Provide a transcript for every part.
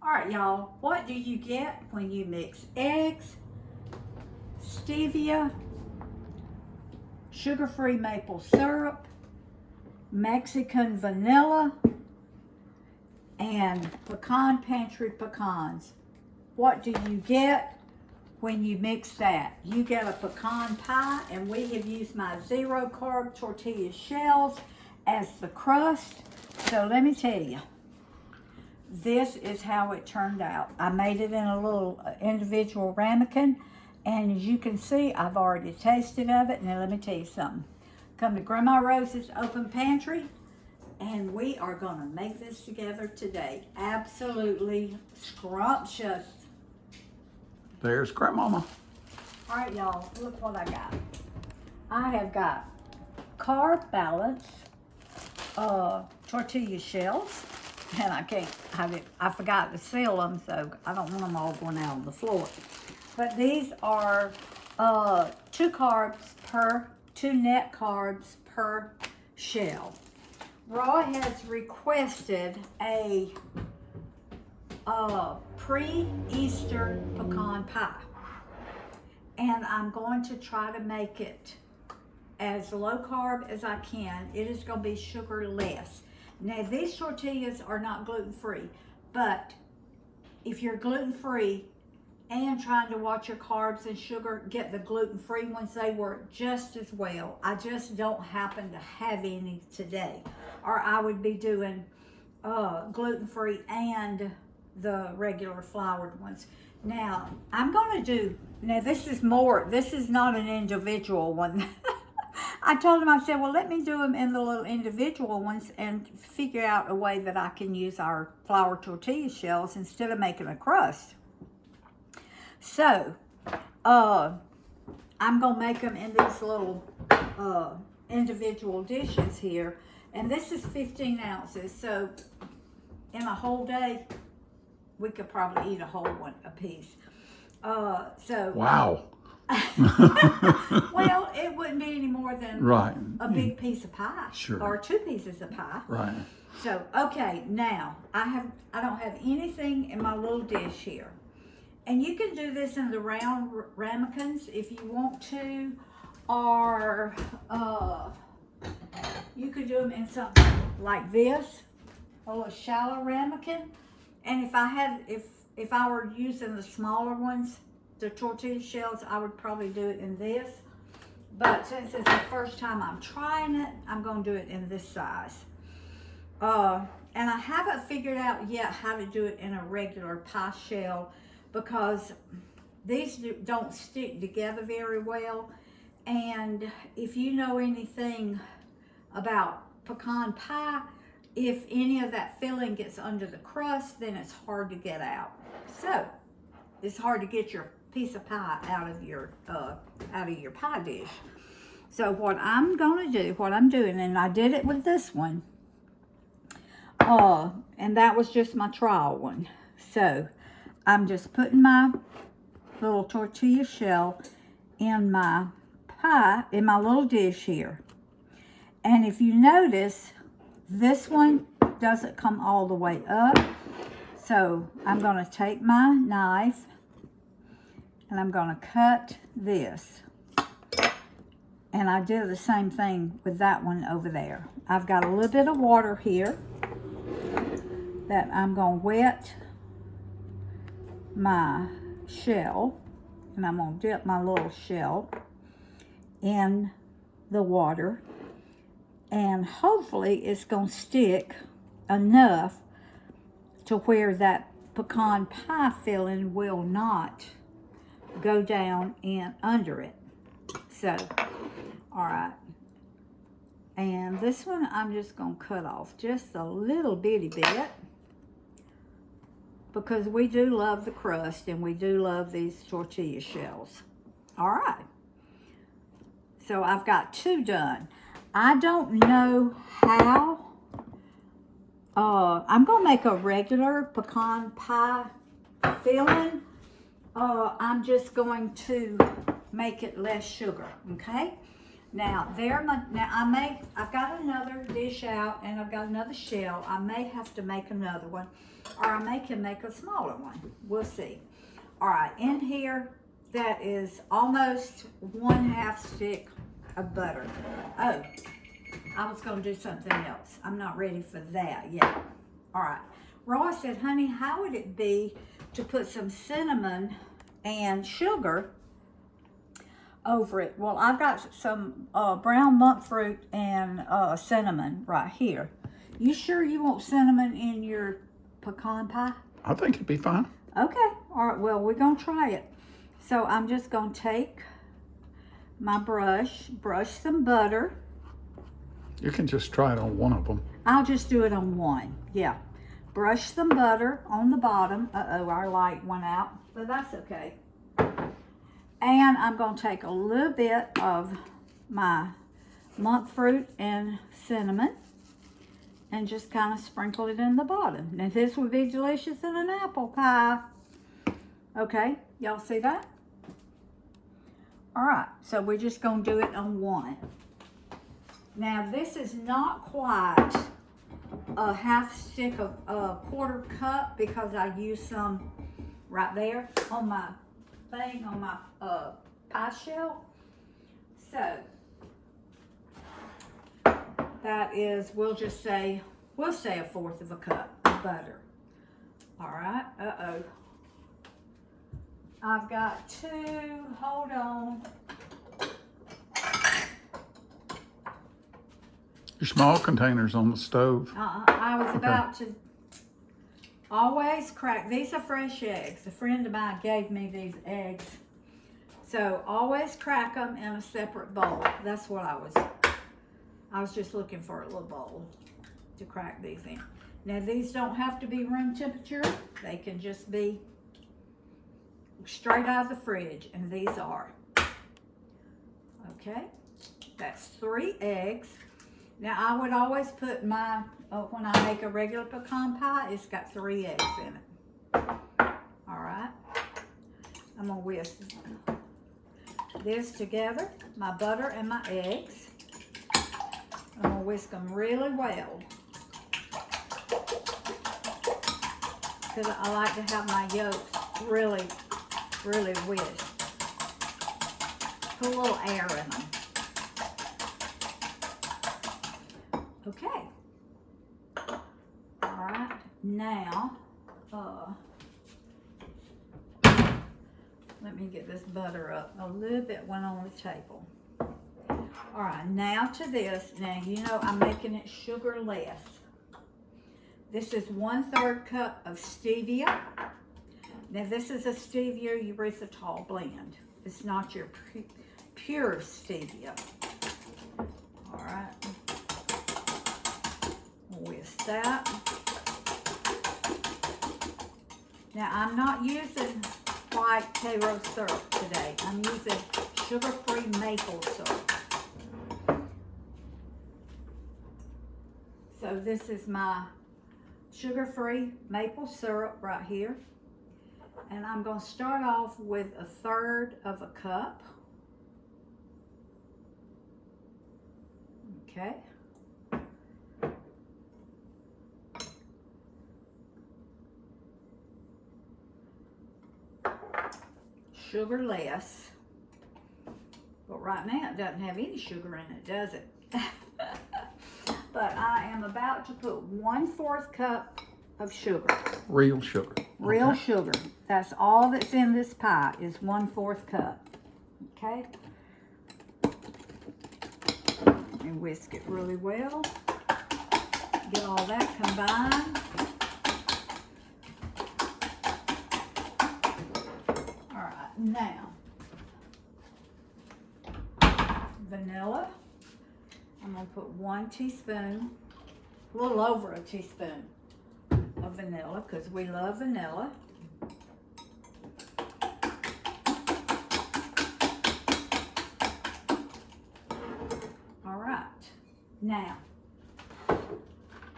All right, y'all, what do you get when you mix eggs, stevia, sugar-free maple syrup, Mexican vanilla, and Pecan Pantry pecans? What do you get when you mix that? You get a pecan pie, and we have used my zero-carb tortilla shells as the crust. So let me tell you, this is how it turned out. I made it in a little individual ramekin, and as you can see, I've already tasted of it. Now let me tell you something. Come to Grandma Rose's Open Pantry, and we are gonna make this together today. Absolutely scrumptious. There's Grandmama. All right, y'all, look what I got. I have got carb balance tortilla shells, and I forgot to seal them, so I don't want them all going out on the floor. But these are two net carbs per shell. Raw has requested a pre-Easter pecan pie, and I'm going to try to make it as low carb as I can. It is going to be sugarless. Now, these tortillas are not gluten-free, but if you're gluten-free and trying to watch your carbs and sugar, get the gluten-free ones. They work just as well. I just don't happen to have any today, or I would be doing gluten-free and the regular floured ones. Now, I'm going to do, now this is not an individual one. I told him, I said, well, let me do them in the little individual ones and figure out a way that I can use our flour tortilla shells instead of making a crust. So, I'm going to make them in these little individual dishes here. And this is 15 ounces. So, in a whole day, we could probably eat a whole one a piece. Wow. Well, it wouldn't be any more than a big piece of pie, sure, or 2 pieces of pie. Right. So, okay, now I don't have anything in my little dish here, and you can do this in the round ramekins if you want to, or you could do them in something like this, a little shallow ramekin. And if I were using the smaller ones, the tortilla shells, I would probably do it in this. But since it's the first time I'm trying it, I'm going to do it in this size. And I haven't figured out yet how to do it in a regular pie shell, because these don't stick together very well. And if you know anything about pecan pie, if any of that filling gets under the crust, then it's hard to get out. So it's hard to get your piece of pie out of your pie dish. So what I'm doing, and I did it with this one, and that was just my trial one. So I'm just putting my little tortilla shell in my pie, in my little dish here. And if you notice, this one doesn't come all the way up. So I'm going to take my knife and I'm going to cut this. And I do the same thing with that one over there. I've got a little bit of water here that I'm going to wet my shell. And I'm going to dip my little shell in the water. And hopefully it's going to stick enough to where that pecan pie filling will not go down and under it. So, all right. And this one I'm just going to cut off just a little bitty bit, because we do love the crust and we do love these tortilla shells. All right. So I've got 2 done. I don't know how. I'm going to make a regular pecan pie filling. I'm just going to make it less sugar, okay? Now, I've got another dish out and I've got another shell. I may have to make another one, or I can make a smaller one. We'll see. All right, in here, that is almost 1/2 stick of butter. Oh, I was gonna do something else. I'm not ready for that yet. All right, Roy said, honey, how would it be to put some cinnamon and sugar over it? Well, I've got some brown monk fruit and cinnamon right here. You sure you want cinnamon in your pecan pie? I think it'd be fine. Okay, all right, well, we're gonna try it. So I'm just gonna take my brush some butter. You can just try it on one of them. I'll just do it on one, yeah. Brush some butter on the bottom. Uh-oh, our light went out, but that's okay. And I'm gonna take a little bit of my monk fruit and cinnamon and just kind of sprinkle it in the bottom. Now this would be delicious in an apple pie. Okay, y'all see that? All right, so we're just gonna do it on one. Now this is not quite a 1/2 stick of 1/4 cup because I used some right there on my thing, on my pie shell. So that is, we'll say 1/4 cup of butter. All right, uh-oh. I've got two, hold on. Your small containers on the stove. I was about to always crack. These are fresh eggs. A friend of mine gave me these eggs. So always crack them in a separate bowl. That's what I was just looking for, a little bowl to crack these in. Now these don't have to be room temperature. They can just be straight out of the fridge, and these are. Okay, that's 3 eggs. Now I would always put my, when I make a regular pecan pie, it's got 3 eggs in it. All right, I'm gonna whisk this together, my butter and my eggs. I'm gonna whisk them really well, because I like to have my yolks really whisked. Put a little air in them. Okay. All right. Now, let me get this butter up. A little bit went on the table. All right. Now to this. Now, you know I'm making it sugarless. This is 1/3 cup of stevia. Now, this is a stevia erythritol blend. It's not your pure stevia. All right. Whisk that. Now, I'm not using white Karo syrup today. I'm using sugar-free maple syrup. So this is my sugar-free maple syrup right here. And I'm going to start off with 1/3 of a cup. Okay. Sugarless. But right now it doesn't have any sugar in it, does it? But I am about to put 1/4 cup of sugar. Real sugar. Real sugar. That's all that's in this pie is 1/4 cup. Okay? And whisk it really well. Get all that combined. All right, now, vanilla. I'm gonna put 1 teaspoon, a little over a teaspoon of vanilla, because we love vanilla. All right, now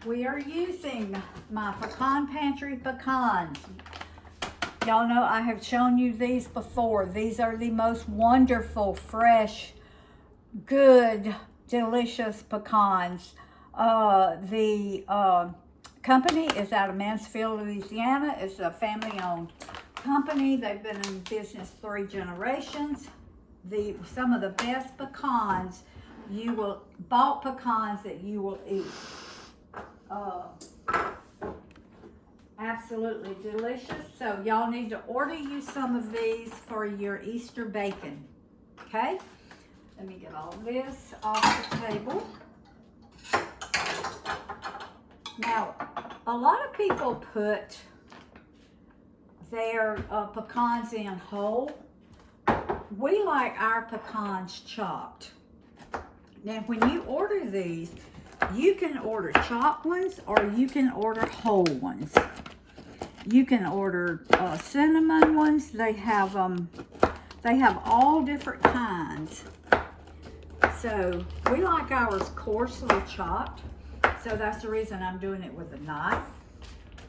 we are using my Pecan Pantry pecans. Y'all know I have shown you these before. These are the most wonderful, fresh, good, delicious pecans. The company is out of Mansfield, Louisiana. It's a family-owned company. They've been in business 3 generations. Some of the best pecans bought pecans that you will eat. Absolutely delicious. So y'all need to order you some of these for your Easter bacon. Okay? Let me get all this off the table. Now, a lot of people put their pecans in whole. We like our pecans chopped. Now, when you order these, you can order chopped ones or you can order whole ones. You can order cinnamon ones. They have all different kinds. So we like ours coarsely chopped. So that's the reason I'm doing it with a knife.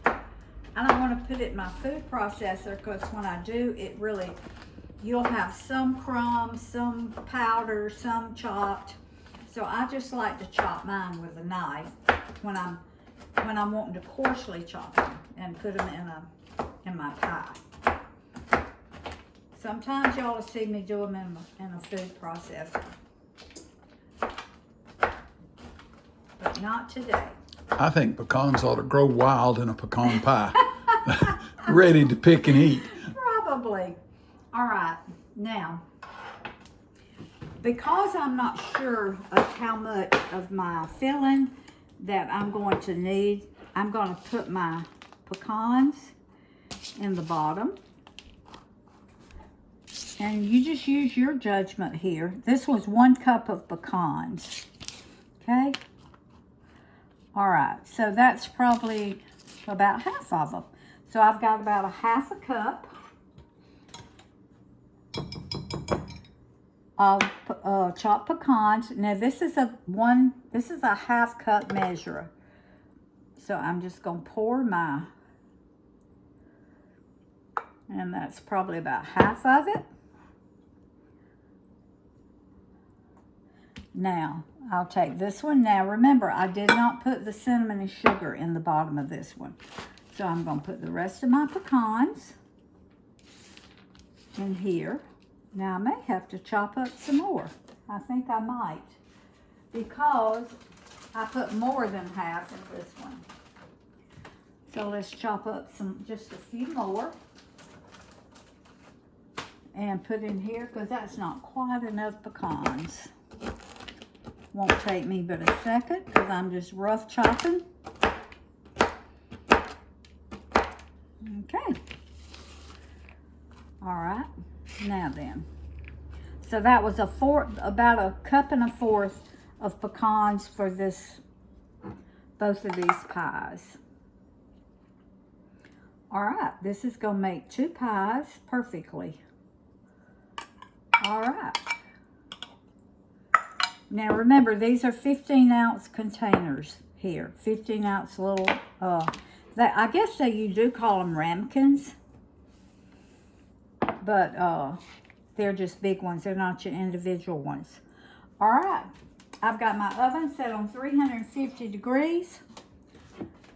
I don't want to put it in my food processor because when I do, you'll have some crumbs, some powder, some chopped. So I just like to chop mine with a knife when I'm wanting to coarsely chop them and put them in my pie. Sometimes y'all will see me do them in a food processor, but not today. I think pecans ought to grow wild in a pecan pie, ready to pick and eat. Probably. All right, now, because I'm not sure of how much of my filling that I'm going to need, I'm going to put my pecans in the bottom. And you just use your judgment here. This was 1 cup of pecans. Okay? All right, so that's probably about half of them. So I've got about a half a cup of chopped pecans. Now this is a half cup measure. So I'm just gonna pour and that's probably about half of it. Now, I'll take this one. Now, remember, I did not put the cinnamon and sugar in the bottom of this one. So I'm going to put the rest of my pecans in here. Now, I may have to chop up some more. I think I might, because I put more than half in this one. So let's chop up just a few more and put in here, because that's not quite enough pecans. Won't take me but a second because I'm just rough chopping. Okay. All right. Now then. So that was about a cup and a fourth of pecans for both of these pies. All right. This is going to make 2 pies perfectly. All right. Now remember, these are 15-ounce containers here. 15-ounce little, I guess you do call them ramekins. But they're just big ones. They're not your individual ones. All right. I've got my oven set on 350 degrees.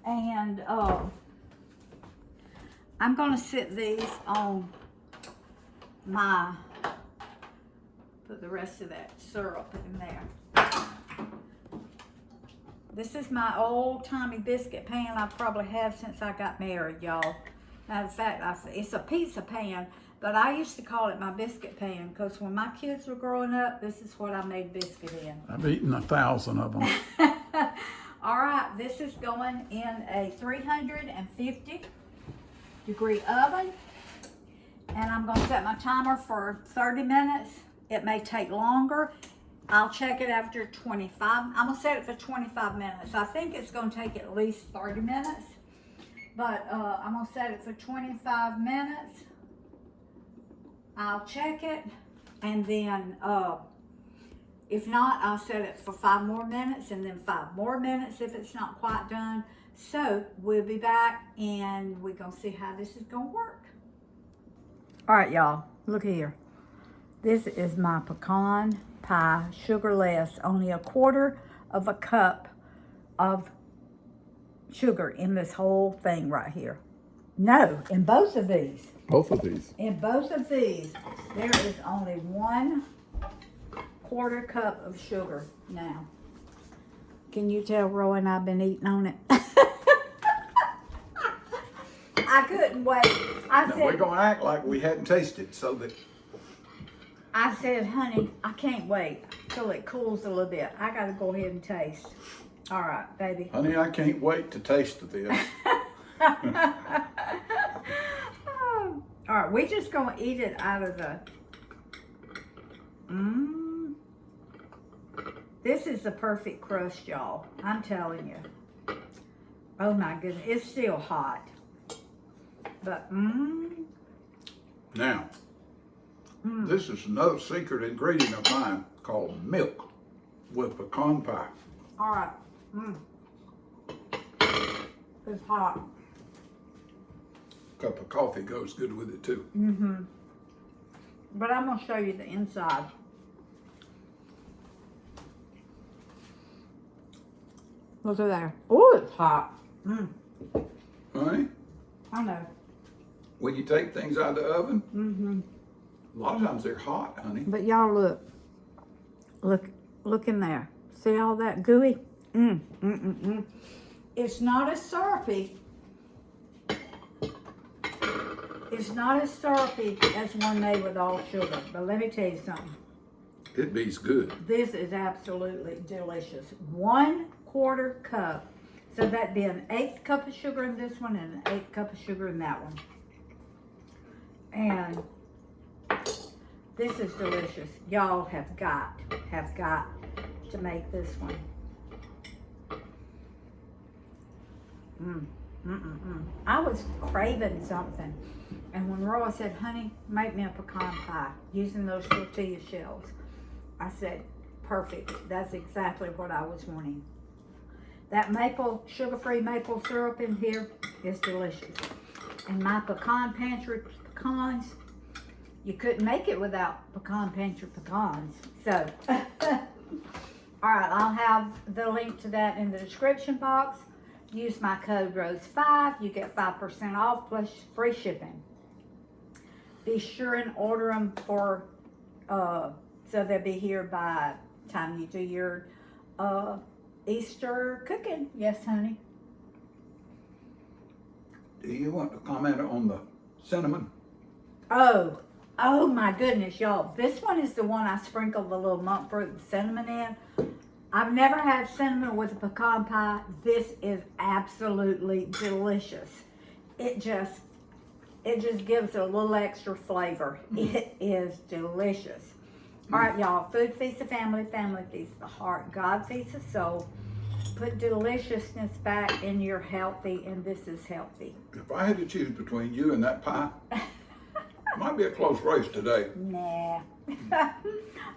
And I'm going to sit these on put the rest of that syrup in there. This is my old-timey biscuit pan I've probably had since I got married, y'all. Matter of fact, it's a pizza pan, but I used to call it my biscuit pan because when my kids were growing up, this is what I made biscuit in. I've eaten 1,000 of them. All right, this is going in a 350-degree oven, and I'm going to set my timer for 30 minutes. It may take longer. I'll check it after 25. I'm going to set it for 25 minutes. I think it's going to take at least 30 minutes. But I'm going to set it for 25 minutes. I'll check it. And then if not, I'll set it for 5 more minutes. And then 5 more minutes if it's not quite done. So we'll be back and we're going to see how this is going to work. All right, y'all. Look here. This is my pecan pie, sugarless, only 1/4 of a cup of sugar in this whole thing right here. No, in both of these. Both of these. In both of these, there is only 1/4 cup of sugar now. Can you tell Roy and I've been eating on it? I couldn't wait. We're going to act like we hadn't tasted so that... I said, honey, I can't wait till it cools a little bit. I got to go ahead and taste. All right, baby. Honey, I can't wait to taste this. All right, we're just going to eat it out of the... This is the perfect crust, y'all. I'm telling you. Oh, my goodness. It's still hot. But, Now, this is another secret ingredient of mine called milk with pecan pie. All right. It's hot. A cup of coffee goes good with it too. But I'm going to show you the inside. Look at there. Oh, it's hot. Honey, I know. when you take things out of the oven, a lot of times they're hot, honey. But y'all look in there. See all that gooey? It's not as syrupy. It's not as syrupy as one made with all sugar. But let me tell you something. It beats good. This is absolutely delicious. 1/4 cup. So that'd be an 1/8 cup of sugar in this one and an 1/8 cup of sugar in that one. And this is delicious. Y'all have got to make this one. I was craving something. And when Roy said, honey, make me a pecan pie using those tortilla shells, I said, perfect. That's exactly what I was wanting. That sugar-free maple syrup in here is delicious. And my Pecan Pantry pecans, you couldn't make it without Pecan Pantry pecans. So, all right, I'll have the link to that in the description box. Use my code ROSE5. You get 5% off plus free shipping. Be sure and order them for, so they'll be here by the time you do your Easter cooking. Yes, honey. Do you want to comment on the cinnamon? Oh my goodness, y'all. This one is the one I sprinkled the little monk fruit and cinnamon in. I've never had cinnamon with a pecan pie. This is absolutely delicious. It just gives it a little extra flavor. It is delicious. All right, y'all. Food feeds the family. Family feeds the heart. God feeds the soul. Put deliciousness back in your healthy, and this is healthy. If I had to choose between you and that pie, it might be a close race today. Nah.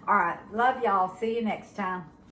All right. Love y'all. See you next time.